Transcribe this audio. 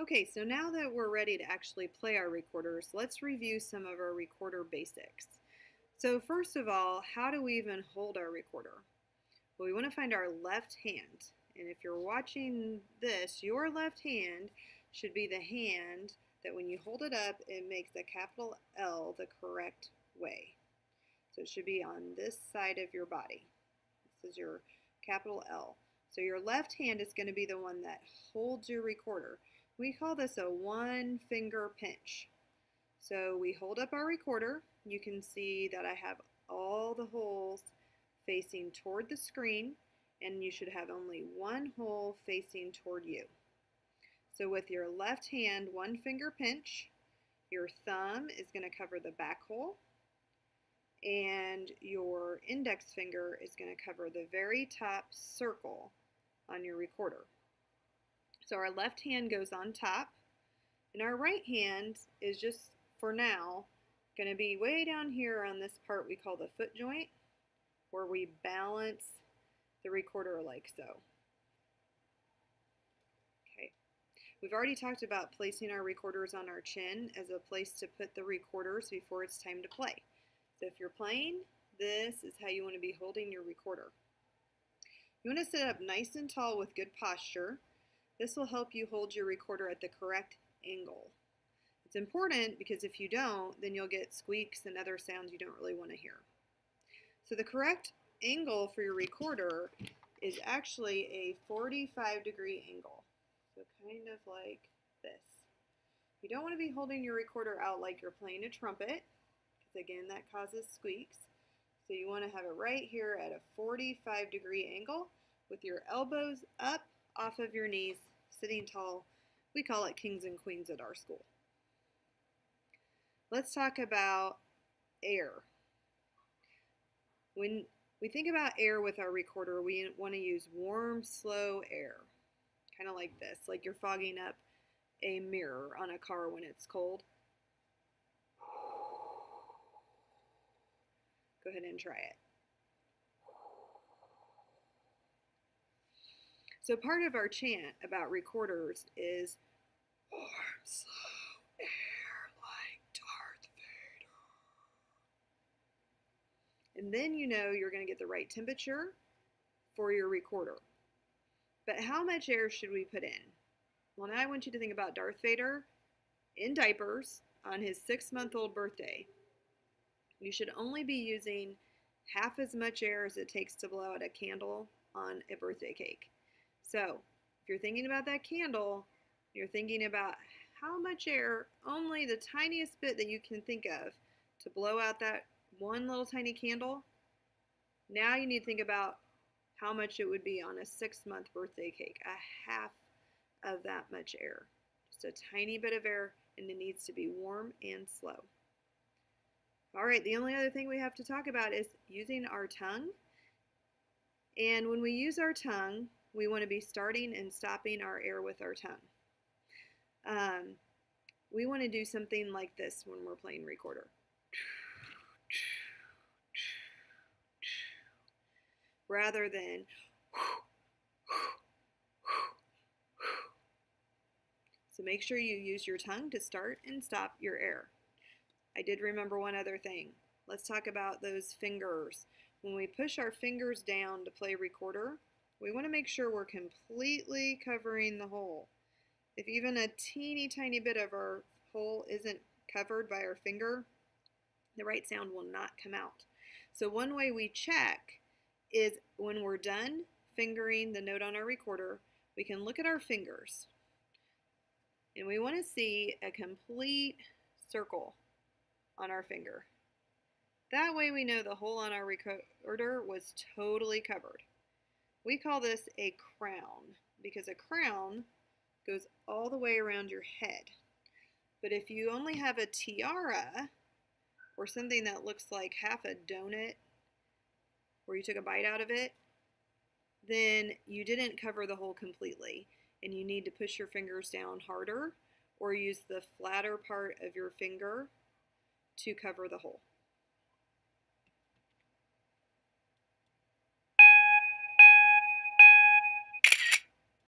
Okay, so now that we're ready to actually play our recorders, let's review some of our recorder basics. So first of all, how do we even hold our recorder? Well, we want to find our left hand. And if you're watching this, your left hand should be the hand that when you hold it up, it makes a capital L the correct way. So it should be on this side of your body. This is your capital L. So your left hand is going to be the one that holds your recorder. We call this a one finger pinch. So we hold up our recorder. You can see that I have all the holes facing toward the screen, and you should have only one hole facing toward you. So with your left hand one finger pinch, your thumb is going to cover the back hole, and your index finger is going to cover the very top circle on your recorder. So our left hand goes on top, and our right hand is just, for now, going to be way down here on this part we call the foot joint, where we balance the recorder like so. Okay. We've already talked about placing our recorders on our chin as a place to put the recorders before it's time to play. So if you're playing, this is how you want to be holding your recorder. You want to sit up nice and tall with good posture. This will help you hold your recorder at the correct angle. It's important because if you don't, then you'll get squeaks and other sounds you don't really want to hear. So the correct angle for your recorder is actually a 45-degree angle. So kind of like this. You don't want to be holding your recorder out like you're playing a trumpet, because again, that causes squeaks. So you want to have it right here at a 45-degree angle with your elbows up off of your knees, sitting tall. We call it kings and queens at our school. Let's talk about air. When we think about air with our recorder, we want to use warm, slow air, kind of like this, like you're fogging up a mirror on a car when it's cold. Go ahead and try it. So part of our chant about recorders is warm, slow air like Darth Vader. And then you know you're going to get the right temperature for your recorder. But how much air should we put in? Well, now I want you to think about Darth Vader in diapers on his 6-month-old birthday. You should only be using half as much air as it takes to blow out a candle on a birthday cake. So if you're thinking about that candle, you're thinking about how much air, only the tiniest bit that you can think of to blow out that one little tiny candle. Now you need to think about how much it would be on a 6-month birthday cake, a half of that much air. Just a tiny bit of air, and it needs to be warm and slow. All right, the only other thing we have to talk about is using our tongue. And when we use our tongue, we want to be starting and stopping our air with our tongue. We want to do something like this when we're playing recorder. Rather than so make sure you use your tongue to start and stop your air. I did remember one other thing. Let's talk about those fingers. When we push our fingers down to play recorder, we want to make sure we're completely covering the hole. If even a teeny tiny bit of our hole isn't covered by our finger, the right sound will not come out. So one way we check is when we're done fingering the note on our recorder, we can look at our fingers. And we want to see a complete circle on our finger. That way we know the hole on our recorder was totally covered. We call this a crown because a crown goes all the way around your head. But if you only have a tiara or something that looks like half a donut where you took a bite out of it, then you didn't cover the hole completely and you need to push your fingers down harder or use the flatter part of your finger to cover the hole.